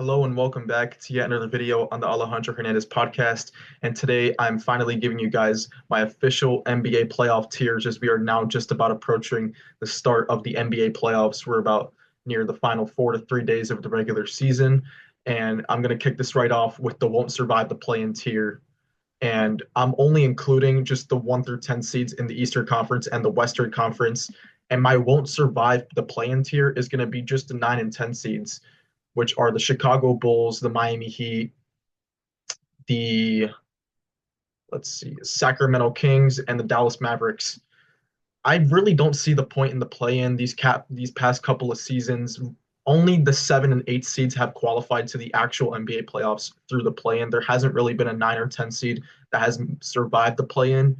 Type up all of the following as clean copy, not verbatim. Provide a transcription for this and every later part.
Hello and welcome back to yet another video on the Alejandro Hernandez podcast. And today I'm finally giving you guys my official NBA playoff tiers as we are now just about approaching the start of the NBA playoffs. We're about near the final 4 to 3 days of the regular season. And I'm going to kick this right off with the won't survive the play-in tier. And I'm only including just the 1 through 10 seeds in the Eastern Conference and the Western Conference. And my won't survive the play-in tier is going to be just the 9 and 10 seeds, which are the Chicago Bulls, the Miami Heat, the Sacramento Kings, and the Dallas Mavericks. I really don't see the point in the play-in these past couple of seasons. Only the 7 and 8 seeds have qualified to the actual NBA playoffs through the play-in. There hasn't really been a 9 or 10 seed that has survived the play-in.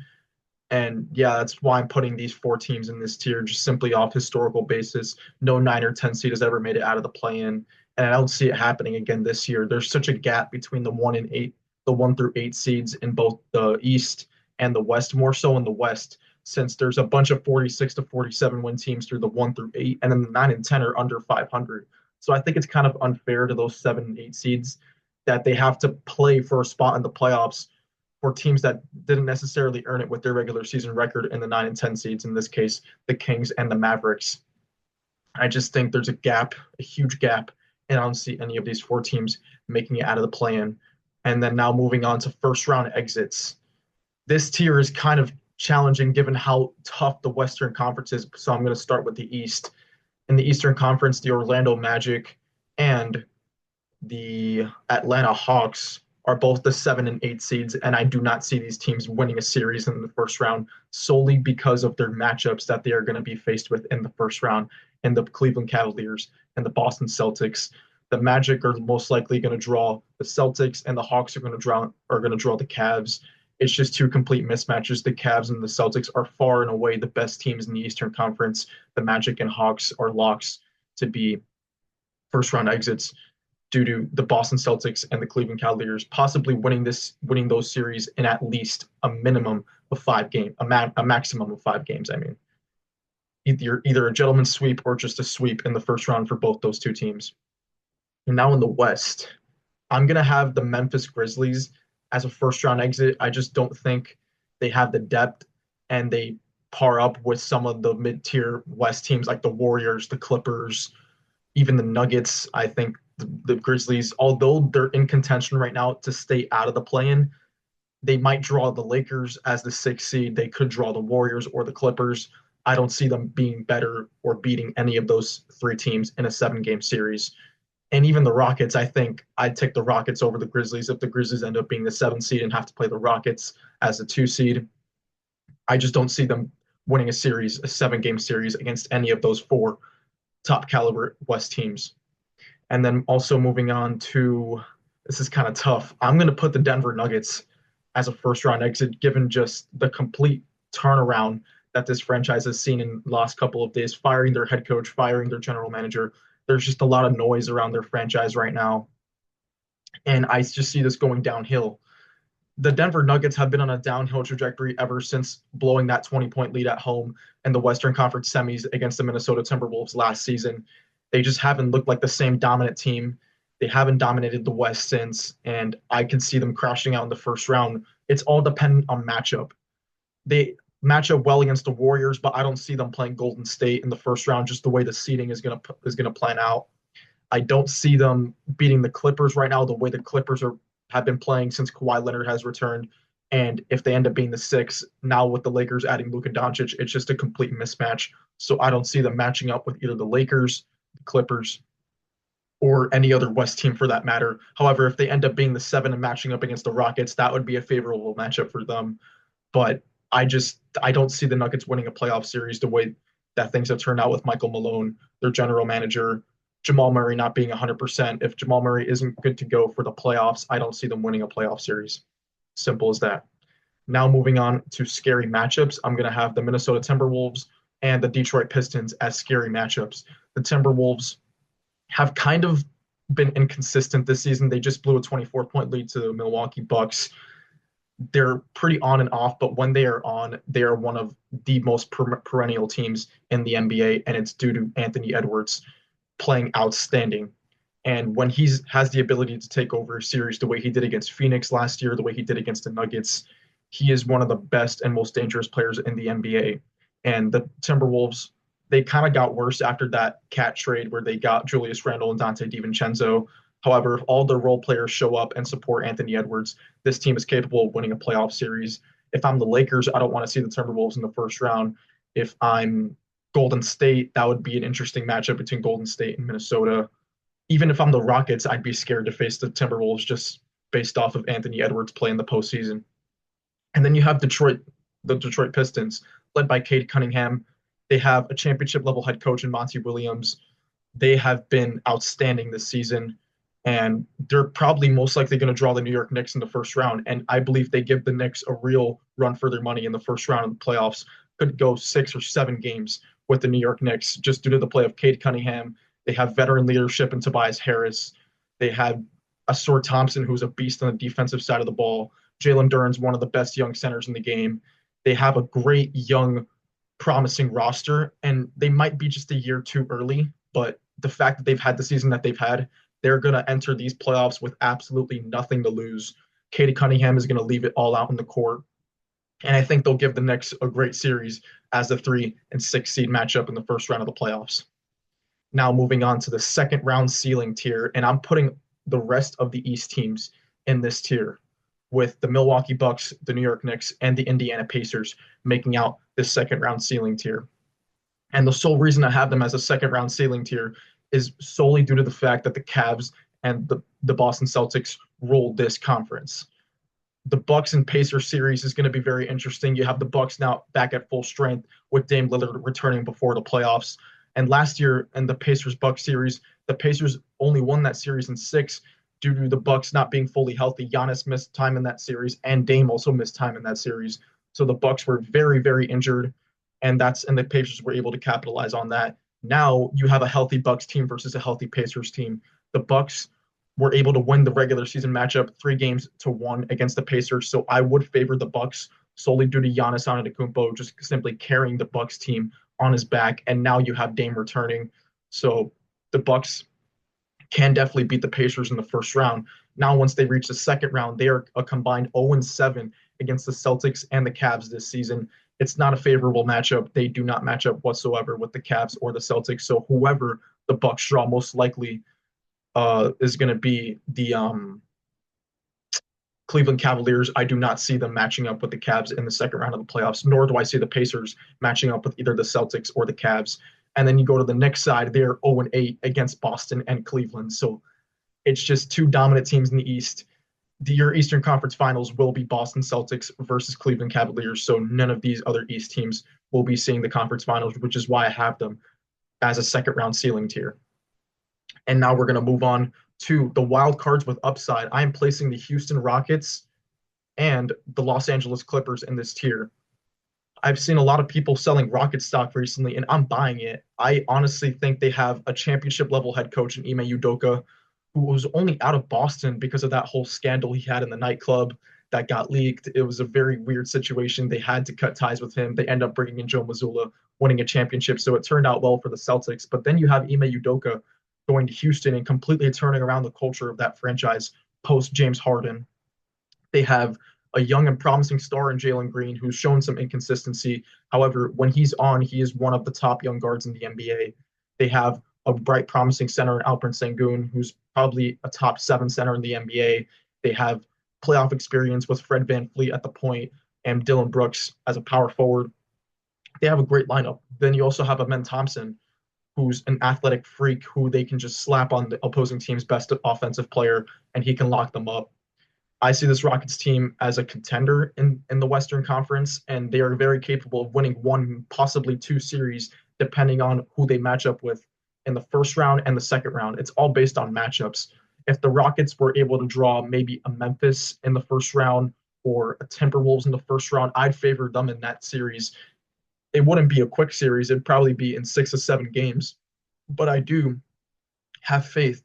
And yeah, that's why I'm putting these four teams in this tier, just simply off historical basis. No 9 or 10 seed has ever made it out of the play-in, and I don't see it happening again this year. There's such a gap between the 1 through 8 seeds in both the East and the West, more so in the West, since there's a bunch of 46 to 47 win teams through the 1 through 8, and then the 9 and 10 are under 500. So I think it's kind of unfair to those 7 and 8 seeds that they have to play for a spot in the playoffs for teams that didn't necessarily earn it with their regular season record in the 9 and 10 seeds, in this case, the Kings and the Mavericks. I just think there's a huge gap, and I don't see any of these four teams making it out of the play-in. And then now moving on to first round exits. This tier is kind of challenging given how tough the Western Conference is. So I'm going to start with the East. In the Eastern Conference, the Orlando Magic and the Atlanta Hawks are both the 7 and 8 seeds, and I do not see these teams winning a series in the first round solely because of their matchups that they are going to be faced with in the first round. And the Cleveland Cavaliers and the Boston Celtics, the Magic are most likely going to draw the Celtics, and the Hawks are going to draw the Cavs. It's just two complete mismatches. The Cavs and the Celtics are far and away the best teams in the Eastern Conference. The Magic and Hawks are locks to be first round exits due to the Boston Celtics and the Cleveland Cavaliers possibly winning those series in at least a minimum of 5 games, a maximum of 5 games. I mean, either a gentleman's sweep or just a sweep in the first round for both those two teams. And now in the West, I'm gonna have the Memphis Grizzlies as a first round exit. I just don't think they have the depth, and they par up with some of the mid tier West teams like the Warriors, the Clippers, even the Nuggets. I think the Grizzlies, although they're in contention right now to stay out of the play-in, they might draw the Lakers as the 6th seed. They could draw the Warriors or the Clippers. I don't see them being better or beating any of those three teams in a 7 game series. And even the Rockets, I think I'd take the Rockets over the Grizzlies if the Grizzlies end up being the 7th seed and have to play the Rockets as the 2 seed. I just don't see them winning a 7 game series against any of those four top caliber West teams. And then also moving on to, this is kind of tough. I'm going to put the Denver Nuggets as a first round exit, given just the complete turnaround that this franchise has seen in the last couple of days, firing their head coach, firing their general manager. There's just a lot of noise around their franchise right now. And I just see this going downhill. The Denver Nuggets have been on a downhill trajectory ever since blowing that 20-point lead at home in the Western Conference semis against the Minnesota Timberwolves last season. They just haven't looked like the same dominant team. They haven't dominated the West since, and I can see them crashing out in the first round. It's all dependent on matchup. They match up well against the Warriors, but I don't see them playing Golden State in the first round, just the way the seeding is gonna plan out. I don't see them beating the Clippers right now, the way the Clippers have been playing since Kawhi Leonard has returned. And if they end up being the 6, now with the Lakers adding Luka Doncic, it's just a complete mismatch. So I don't see them matching up with either the Lakers, the Clippers, or any other West team for that matter. However, if they end up being the 7 and matching up against the Rockets, that would be a favorable matchup for them. But I don't see the Nuggets winning a playoff series the way that things have turned out with Michael Malone, their general manager, Jamal Murray not being 100%. If Jamal Murray isn't good to go for the playoffs, I don't see them winning a playoff series. Simple as that. Now moving on to scary matchups, I'm going to have the Minnesota Timberwolves and the Detroit Pistons as scary matchups. The Timberwolves have kind of been inconsistent this season. They just blew a 24-point lead to the Milwaukee Bucks. They're pretty on and off, but when they are on, they are one of the most perennial teams in the NBA, and it's due to Anthony Edwards playing outstanding. And when has the ability to take over a series the way he did against Phoenix last year, the way he did against the Nuggets, he is one of the best and most dangerous players in the NBA. And the Timberwolves, they kind of got worse after that cat trade where they got Julius Randle and Dante DiVincenzo. However, if all the role players show up and support Anthony Edwards, this team is capable of winning a playoff series. If I'm the Lakers, I don't want to see the Timberwolves in the first round. If I'm Golden State, that would be an interesting matchup between Golden State and Minnesota. Even if I'm the Rockets, I'd be scared to face the Timberwolves just based off of Anthony Edwards play in the postseason. And then you have the Detroit Pistons, led by Cade Cunningham. They have a championship level head coach in Monty Williams. They have been outstanding this season, and they're probably most likely going to draw the New York Knicks in the first round. And I believe they give the Knicks a real run for their money in the first round of the playoffs. Could go 6 or 7 games with the New York Knicks just due to the play of Cade Cunningham. They have veteran leadership in Tobias Harris. They have Asor Thompson, who's a beast on the defensive side of the ball. Jalen Duren's one of the best young centers in the game. They have a great young, promising roster, and they might be just a year too early. But the fact that they've had the season that they've had, they're going to enter these playoffs with absolutely nothing to lose. Katie Cunningham is going to leave it all out in the court. And I think they'll give the Knicks a great series as the 3 and 6 seed matchup in the first round of the playoffs. Now moving on to the second round ceiling tier, and I'm putting the rest of the East teams in this tier with the Milwaukee Bucks, the New York Knicks, and the Indiana Pacers making out this second round ceiling tier. And the sole reason I have them as a second round ceiling tier is solely due to the fact that the Cavs and the Boston Celtics ruled this conference. The Bucks and Pacers series is going to be very interesting. You have the Bucks now back at full strength with Dame Lillard returning before the playoffs. And last year in the Pacers Bucks series, the Pacers only won that series in 6 due to the Bucks not being fully healthy. Giannis missed time in that series, and Dame also missed time in that series. So the Bucks were very, very injured, and the Pacers were able to capitalize on that. Now you have a healthy Bucks team versus a healthy Pacers team. The Bucks were able to win the regular season matchup 3 games to 1 against the Pacers. So I would favor the Bucks solely due to Giannis Antetokounmpo just simply carrying the Bucks team on his back. And now you have Dame returning. So the Bucks can definitely beat the Pacers in the first round. Now, once they reach the second round, they are a combined 0-7 against the Celtics and the Cavs this season. It's not a favorable matchup. They do not match up whatsoever with the Cavs or the Celtics. So whoever the Bucks draw most likely is going to be the Cleveland Cavaliers. I do not see them matching up with the Cavs in the second round of the playoffs, nor do I see the Pacers matching up with either the Celtics or the Cavs. And then you go to the next side, they're 0-8 against Boston and Cleveland. So it's just 2 dominant teams in the East. Your Eastern Conference Finals will be Boston Celtics versus Cleveland Cavaliers. So none of these other East teams will be seeing the conference finals, which is why I have them as a second round ceiling tier. And now we're going to move on to the wild cards with upside. I am placing the Houston Rockets and the Los Angeles Clippers in this tier. I've seen a lot of people selling Rocket stock recently, and I'm buying it. I honestly think they have a championship level head coach in Ime Udoka, who was only out of Boston because of that whole scandal he had in the nightclub that got leaked. It was a very weird situation. They had to cut ties with him. They end up bringing in Joe Mazzulla, winning a championship. So it turned out well for the Celtics. But then you have Ime Udoka going to Houston and completely turning around the culture of that franchise post James Harden. They have a young and promising star in Jalen Green who's shown some inconsistency. However, when he's on, he is one of the top young guards in the NBA. They have a bright, promising center in Alperen Sengun, who's probably a top 7 center in the NBA. They have playoff experience with Fred VanVleet at the point and Dillon Brooks as a power forward. They have a great lineup. Then you also have Amen Thompson, who's an athletic freak who they can just slap on the opposing team's best offensive player, and he can lock them up. I see this Rockets team as a contender in the Western Conference, and they are very capable of winning 1, possibly 2 series, depending on who they match up with in the first round and the second round. It's all based on matchups. If the Rockets were able to draw maybe a Memphis in the first round or a Timberwolves in the first round, I'd favor them in that series. It wouldn't be a quick series. It'd probably be in 6 or 7 games. But I do have faith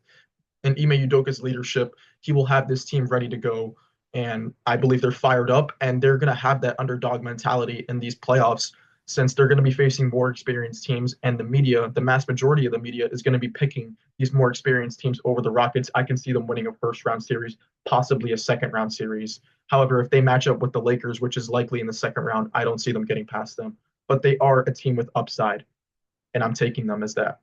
in Ime Udoka's leadership. He will have this team ready to go, and I believe they're fired up, and they're going to have that underdog mentality in these playoffs. since they're going to be facing more experienced teams, and the media, the mass majority of the media, is going to be picking these more experienced teams over the Rockets. I can see them winning a first round series, possibly a second round series. However, if they match up with the Lakers, which is likely in the second round, I don't see them getting past them. But they are a team with upside, and I'm taking them as that.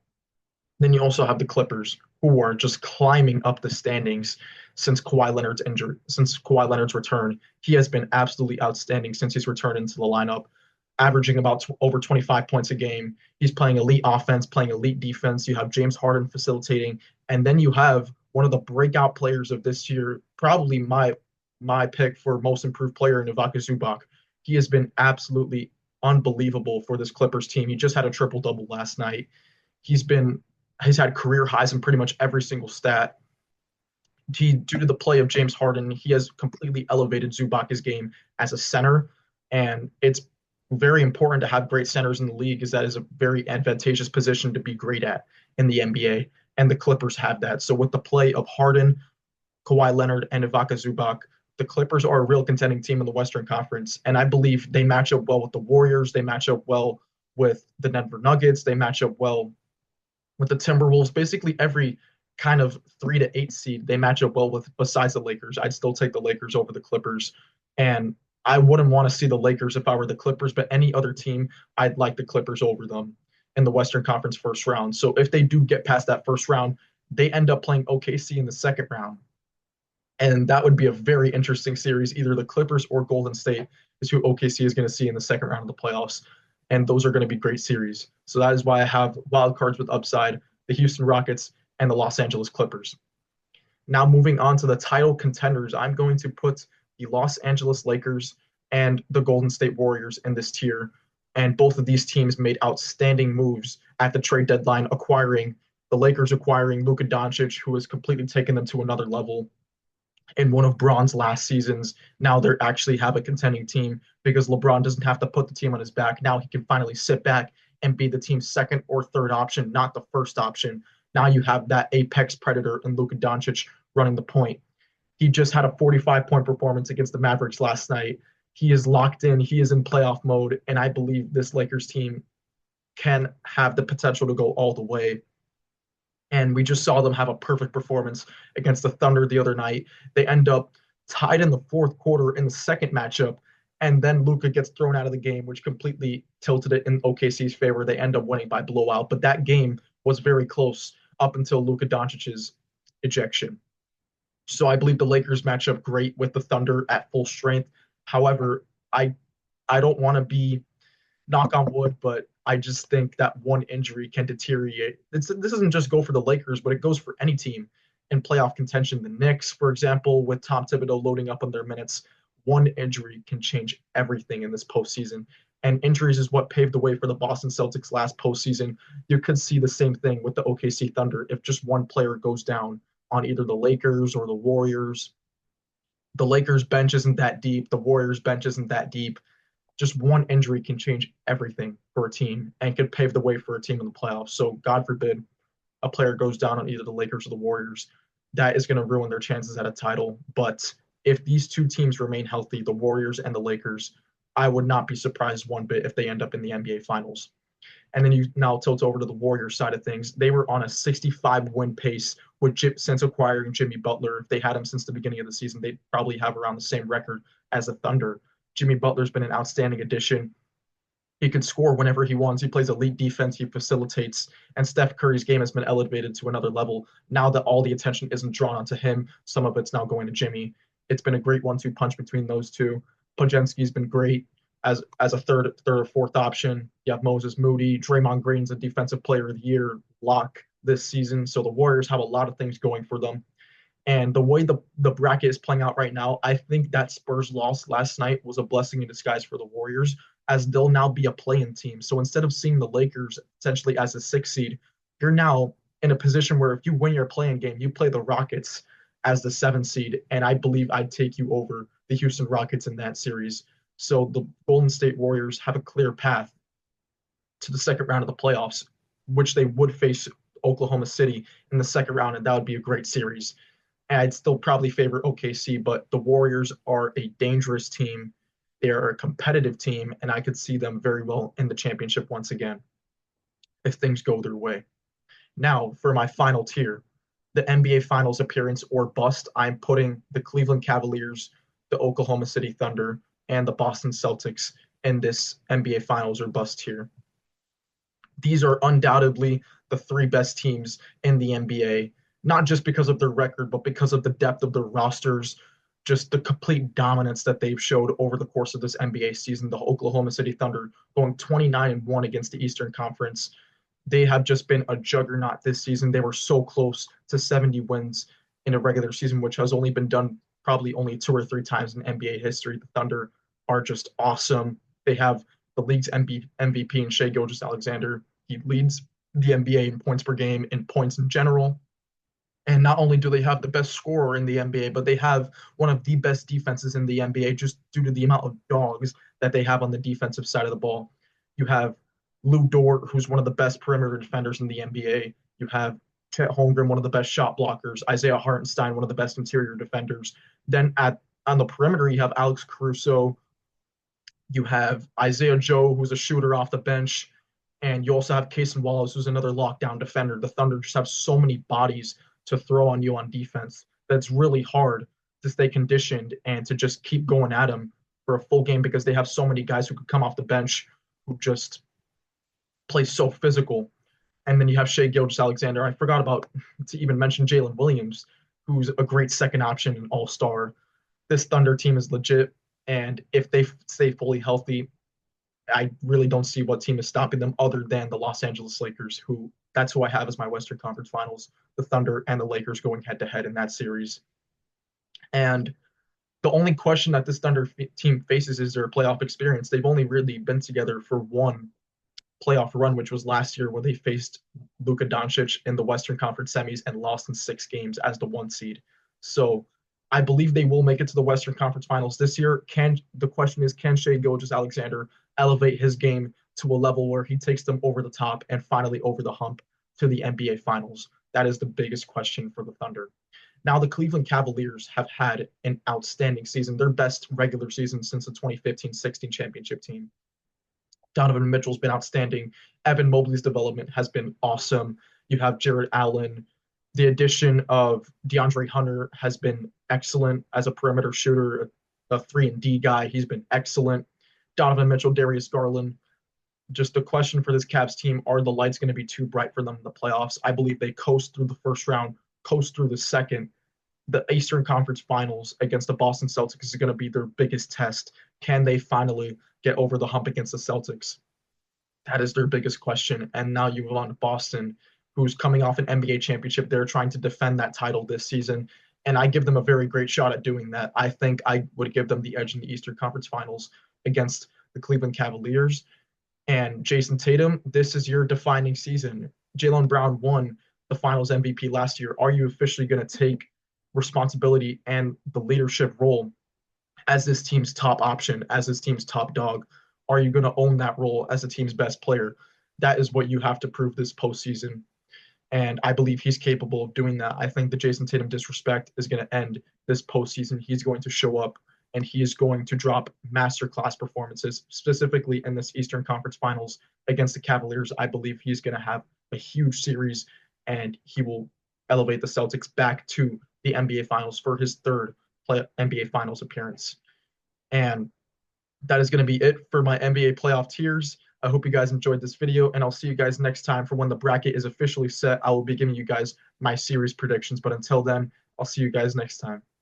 Then you also have the Clippers, who are just climbing up the standings since Kawhi Leonard's return. He has been absolutely outstanding since he's returned into the lineup, averaging about over 25 points a game. He's playing elite offense, playing elite defense. You have James Harden facilitating, and then you have one of the breakout players of this year, probably my pick for most improved player in Ivica Zubac. He has been absolutely unbelievable for this Clippers team. He just had a triple double last night. He's been he's had career highs in pretty much every single stat. Due to the play of James Harden, he has completely elevated Zubac's game as a center, and it's very important to have great centers in the league, as that is a very advantageous position to be great at in the NBA, and the Clippers have that. So with the play of Harden, Kawhi Leonard, and Ivica Zubac, the Clippers are a real contending team in the Western Conference, and I believe they match up well with the Warriors. They match up well with the Denver Nuggets. They match up well with the Timberwolves. Basically, every kind of 3 to 8 seed they match up well with besides the Lakers. I'd still take the Lakers over the Clippers. And I wouldn't want to see the Lakers if I were the Clippers, but any other team, I'd like the Clippers over them in the Western Conference first round. So if they do get past that first round, they end up playing OKC in the second round. And that would be a very interesting series. Either the Clippers or Golden State is who OKC is going to see in the second round of the playoffs. And those are going to be great series. So that is why I have wild cards with upside, the Houston Rockets and the Los Angeles Clippers. Now moving on to the title contenders, I'm going to put the Los Angeles Lakers and the Golden State Warriors in this tier. And both of these teams made outstanding moves at the trade deadline, acquiring the Lakers acquiring Luka Doncic, who has completely taken them to another level in one of Braun's last seasons. Now they actually have a contending team because LeBron doesn't have to put the team on his back. Now he can finally sit back and be the team's second or third option, not the first option. Now you have that apex predator in Luka Doncic running the point. He just had a 45-point performance against the Mavericks last night. He is locked in. He is in playoff mode, and I believe this Lakers team can have the potential to go all the way. And we just saw them have a perfect performance against the Thunder the other night. They end up tied in the fourth quarter in the second matchup, and then Luka gets thrown out of the game, which completely tilted it in OKC's favor. They end up winning by blowout, but that game was very close up until Luka Doncic's ejection. So I believe the Lakers match up great with the Thunder at full strength. However, I don't want to be knock on wood, but I just think that one injury can deteriorate. This doesn't just go for the Lakers, but it goes for any team in playoff contention. The Knicks, for example, with Tom Thibodeau loading up on their minutes, one injury can change everything in this postseason. And injuries is what paved the way for the Boston Celtics last postseason. You could see the same thing with the OKC Thunder if just one player goes down on either the Lakers or the Warriors. The Lakers bench isn't that deep. The Warriors bench isn't that deep. Just one injury can change everything for a team and could pave the way for a team in the playoffs. So God forbid a player goes down on either the Lakers or the Warriors. That is going to ruin their chances at a title. But if these two teams remain healthy, the Warriors and the Lakers, I would not be surprised one bit if they end up in the NBA Finals. And then you now tilt over to the Warriors side of things. They were on a 65 win pace since acquiring Jimmy Butler. If they had him since the beginning of the season, they'd probably have around the same record as the Thunder. Jimmy Butler's been an outstanding addition. He can score whenever he wants. He plays elite defense. He facilitates. And Steph Curry's game has been elevated to another level. Now that all the attention isn't drawn onto him, some of it's now going to Jimmy. It's been a great 1-2 punch between those two. Podziemski's been great as a third or fourth option. You have Moses Moody. Draymond Green's a defensive player of the year lock this season. So the Warriors have a lot of things going for them. And the way the bracket is playing out right now, I think that Spurs loss last night was a blessing in disguise for the Warriors, as they'll now be a play-in team. So instead of seeing the Lakers essentially as a 6 seed, you're now in a position where if you win your play-in game, you play the Rockets as the 7 seed. And I believe I'd take you over the Houston Rockets in that series. So the Golden State Warriors have a clear path to the second round of the playoffs, which they would face Oklahoma City in the second round, and that would be a great series. I'd still probably favor OKC, but the Warriors are a dangerous team. They are a competitive team, and I could see them very well in the championship once again if things go their way. Now, for my final tier, the NBA Finals appearance or bust, I'm putting the Cleveland Cavaliers, the Oklahoma City Thunder, and the Boston Celtics in this NBA Finals or bust tier. These are undoubtedly the three best teams in the NBA, not just because of their record, but because of the depth of their rosters, just the complete dominance that they've showed over the course of this NBA season. The Oklahoma City Thunder going 29-1 against the Eastern Conference. They have just been a juggernaut this season. They were so close to 70 wins in a regular season, which has only been done probably only two or three times in NBA history. The Thunder are just awesome. They have the league's MVP in Shai Gilgeous-Alexander. He leads the NBA in points per game, in points in general. And not only do they have the best scorer in the NBA, but they have one of the best defenses in the NBA just due to the amount of dogs that they have on the defensive side of the ball. You have Lou Dort, who's one of the best perimeter defenders in the NBA. You have Chet Holmgren, one of the best shot blockers. Isaiah Hartenstein, one of the best interior defenders. Then on the perimeter, you have Alex Caruso. You have Isaiah Joe, who's a shooter off the bench. And you also have Cason Wallace, who's another lockdown defender. The Thunder just have so many bodies to throw on you on defense that's really hard to stay conditioned and to just keep going at them for a full game because they have so many guys who could come off the bench who just play so physical. And then you have Shai Gilgeous-Alexander. I forgot about to even mention Jalen Williams, who's a great second option and all-star. This Thunder team is legit, and if they stay fully healthy, I really don't see what team is stopping them other than the Los Angeles Lakers, who that's who I have as my Western Conference Finals, the Thunder and the Lakers going head to head in that series. And the only question that this Thunder team faces is their playoff experience. They've only really been together for one playoff run, which was last year where they faced Luka Doncic in the Western Conference semis and lost in 6 games as the 1 seed. So I believe they will make it to the Western Conference Finals this year. The question is, can Shai Gilgeous-Alexander elevate his game to a level where he takes them over the top and finally over the hump to the NBA Finals? That is the biggest question for the Thunder. Now, the Cleveland Cavaliers have had an outstanding season, their best regular season since the 2015-16 championship team. Donovan Mitchell's been outstanding. Evan Mobley's development has been awesome. You have Jarrett Allen. The addition of DeAndre Hunter has been excellent as a perimeter shooter, a 3-and-D guy. He's been excellent. Donovan Mitchell, Darius Garland. Just a question for this Cavs team, are the lights going to be too bright for them in the playoffs? I believe they coast through the first round, coast through the second. The Eastern Conference Finals against the Boston Celtics is going to be their biggest test. Can they finally get over the hump against the Celtics? That is their biggest question. And now you move on to Boston, who's coming off an NBA championship. They're trying to defend that title this season. And I give them a very great shot at doing that. I think I would give them the edge in the Eastern Conference Finals against the Cleveland Cavaliers. And Jason Tatum, this is your defining season. Jaylen Brown won the Finals MVP last year. Are you officially going to take responsibility and the leadership role as this team's top option, as this team's top dog? Are you going to own that role as the team's best player? That is what you have to prove this postseason. And I believe he's capable of doing that. I think the Jason Tatum disrespect is going to end this postseason. He's going to show up and he is going to drop masterclass performances, specifically in this Eastern Conference Finals against the Cavaliers. I believe he's going to have a huge series and he will elevate the Celtics back to the NBA Finals for his third NBA Finals appearance. And that is going to be it for my NBA playoff tiers. I hope you guys enjoyed this video, and I'll see you guys next time for when the bracket is officially set. I will be giving you guys my series predictions, but until then, I'll see you guys next time.